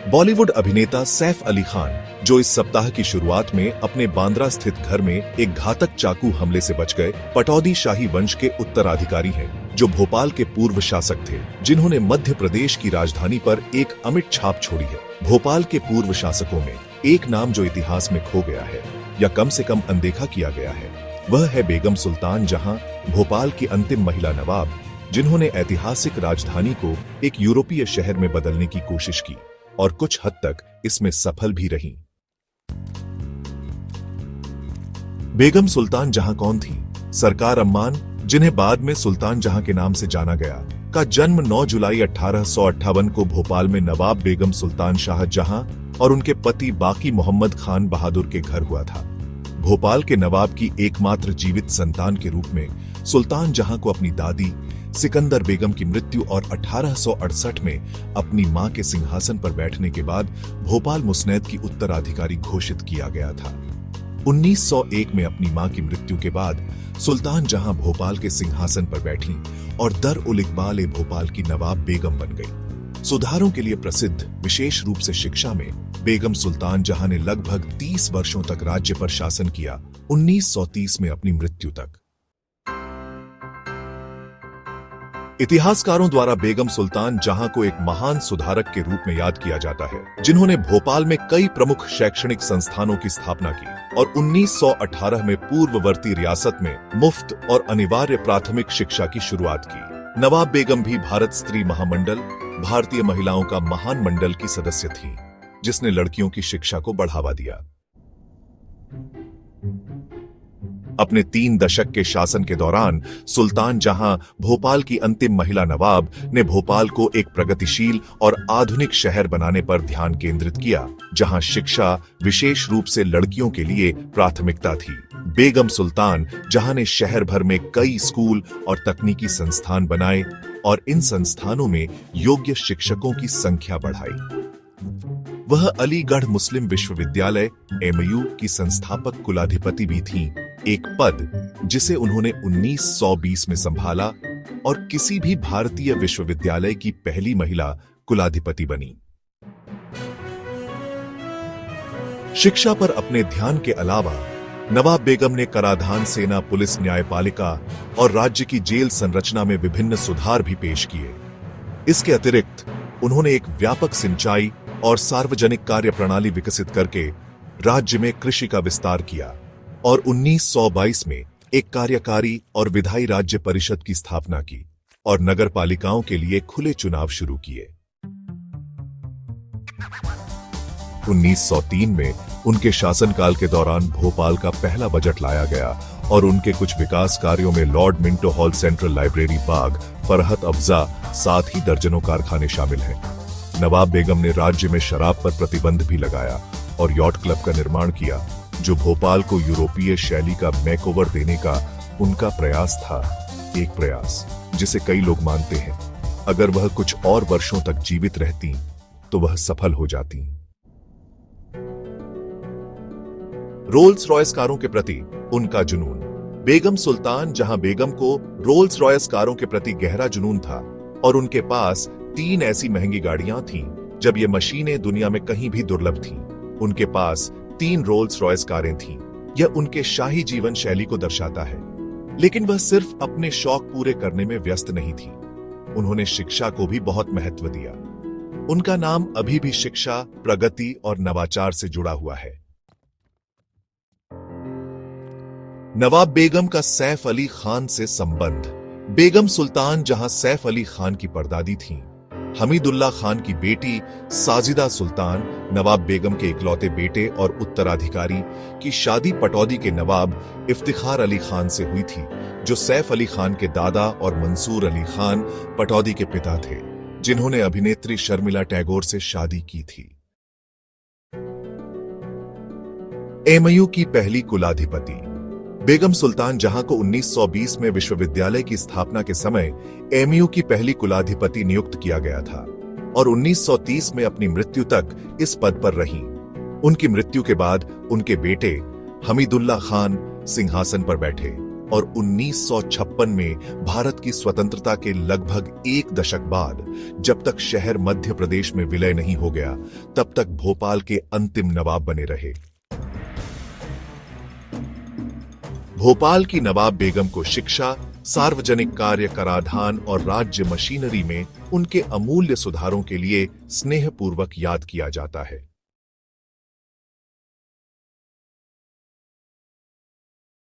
बॉलीवुड अभिनेता सैफ अली खान, जो इस सप्ताह की शुरुआत में अपने बांद्रा स्थित घर में एक घातक चाकू हमले से बच गए, पटौदी शाही वंश के उत्तराधिकारी हैं, जो भोपाल के पूर्व शासक थे, जिन्होंने मध्य प्रदेश की राजधानी पर एक अमिट छाप छोड़ी है। भोपाल के पूर्व शासकों में एक नाम जो इतिहास में खो गया है या कम से कम अनदेखा किया गया है, वह है बेगम सुल्तान जहां, भोपाल की अंतिम महिला नवाब, जिन्होंने ऐतिहासिक राजधानी को एक यूरोपीय शहर में बदलने की कोशिश की और कुछ हद तक इसमें सफल भी रहीं। बेगम सुल्तान जहां कौन थी? सरकार अम्मान, जिन्हें बाद में सुल्तान जहां के नाम से जाना गया, का जन्म 9 जुलाई 1858 को भोपाल में नवाब बेगम सुल्तान शाह जहां और उनके पति बाकी मोहम्मद खान बहादुर के घर हुआ था। भोपाल के नवाब की एकमात्र जीवित संतान के रूप में सुल्तान जहां को अपनी दादी सिकंदर बेगम की मृत्यु और 1868 में अपनी मां के सिंहासन पर बैठने के बाद भोपाल मुस्नैद की उत्तराधिकारी घोषित किया गया था। 1901 में अपनी मां की मृत्यु के बाद सुल्तान जहां भोपाल के सिंहासन पर बैठी और दर-उल-इकबाल भोपाल की नवाब बेगम बन गई। सुधारों के लिए प्रसिद्ध, विशेष रूप से शिक्षा में, बेगम सुल्तान जहां ने लगभग 30 वर्षों तक राज्य पर शासन किया, 1930 में अपनी मृत्यु तक। इतिहासकारों द्वारा बेगम सुल्तान जहां को एक महान सुधारक के रूप में याद किया जाता है, जिन्होंने भोपाल में कई प्रमुख शैक्षणिक संस्थानों की स्थापना की और 1918 में पूर्ववर्ती रियासत में मुफ्त और अनिवार्य प्राथमिक शिक्षा की शुरुआत की। नवाब बेगम भी भारत स्त्री महामंडल, भारतीय महिलाओं का महान मंडल की सदस्य थी, जिसने लड़कियों की शिक्षा को बढ़ावा दिया। अपने 3 दशक के शासन के दौरान सुल्तान जहां, भोपाल की अंतिम महिला नवाब, ने भोपाल को एक प्रगतिशील और आधुनिक शहर बनाने पर ध्यान केंद्रित किया, जहां शिक्षा, विशेष रूप से लड़कियों के लिए, प्राथमिकता थी। बेगम सुल्तान जहां ने शहर भर में कई स्कूल और तकनीकी संस्थान बनाए और इन संस्थानों में योग्य शिक्षकों की संख्या बढ़ाई। वह अलीगढ़ मुस्लिम विश्वविद्यालय (एमयू) की संस्थापक कुलाधिपति भी थीं, एक पद जिसे उन्होंने 1920 में संभाला और किसी भी भारतीय विश्वविद्यालय की पहली महिला कुलाधिपति बनी। शिक्षा पर अपने ध्यान के अलावा नवाब बेगम ने कराधान सेना, पुलिस, न्यायपालिका और राज्य की जेल संरचना में विभिन्न सुधार भी पेश किए। इसके अतिरिक्त उन्होंने एक व्यापक सिंचाई और सार्वजनिक कार्य प्रणाली विकसित करके राज्य में कृषि का विस्तार किया और 1922 में एक कार्यकारी और विधायी राज्य परिषद की स्थापना की और नगर पालिकाओं के लिए खुले चुनाव शुरू किए। 1903 में उनके शासनकाल के दौरान भोपाल का पहला बजट लाया गया और उनके कुछ विकास कार्यों में Lord Minto hall, central library, बाग, फरहत अफजा, साथ ही दर्जनों कारखाने शामिल हैं। नवाब बेगम ने राज्य में शराब पर प्रतिबंध भी लगाया और यॉट क्लब का निर्माण किया, जो भोपाल को यूरोपीय शैली का मेकओवर देने का उनका प्रयास था। एक प्रयास जिसे कई लोग मानते हैं अगर वह कुछ और वर्षों तक जीवित रहती तो वह सफल हो जाती। रोल्स रॉयस कारों के प्रति उनका जुनून। बेगम सुल्तान जहां बेगम को रोल्स रॉयस कारों के प्रति गहरा जुनून था और उनके पास 3 ऐसी महंगी गाड़ियां थीं जब ये मशीनें दुनिया में कहीं भी दुर्लभ थीं। उनके पास 3 रोल्स रॉयस कारें थीं। यह उनके शाही जीवन शैली को दर्शाता है, लेकिन वह सिर्फ अपने शौक पूरे करने में व्यस्त नहीं थी। उन्होंने शिक्षा को भी बहुत महत्व दिया। उनका नाम अभी भी शिक्षा, प्रगति और नवाचार से जुड़ा हुआ है। नवाब बेगम का सैफ अली खान से संबंध। बेगम सुल्तान जहां सैफ अली खान की परदादी थीं, हमीदुल्लाह खान की बेटी साजिदा सुल्तान, नवाब बेगम के इकलौते बेटे और उत्तराधिकारी, की शादी पटौदी के नवाब इफ्तिखार अली खान से हुई थी, जो सैफ अली खान के दादा और मंसूर अली खान पटौदी के पिता थे, जिन्होंने अभिनेत्री शर्मिला टैगोर से शादी की थी। एमयू की पहली कुलाधिपति। बेगम सुल्तान जहां को 1920 में विश्वविद्यालय की स्थापना के समय एमयू की पहली कुलाधिपति नियुक्त किया गया था और 1930 में अपनी मृत्यु तक इस पद पर रहीं। उनकी मृत्यु के बाद उनके बेटे हमीदुल्लाह खान सिंहासन पर बैठे और 1956 में भारत की स्वतंत्रता के लगभग एक दशक बाद जब तक शहर मध्य प्रदेश में विलय नहीं हो गया, तब तक भोपाल के अंतिम नवाब बने रहे। भोपाल की नवाब बेगम को शिक्षा, सार्वजनिक कार्य, कराधान और राज्य मशीनरी में उनके अमूल्य सुधारों के लिए स्नेहपूर्वक याद किया जाता है।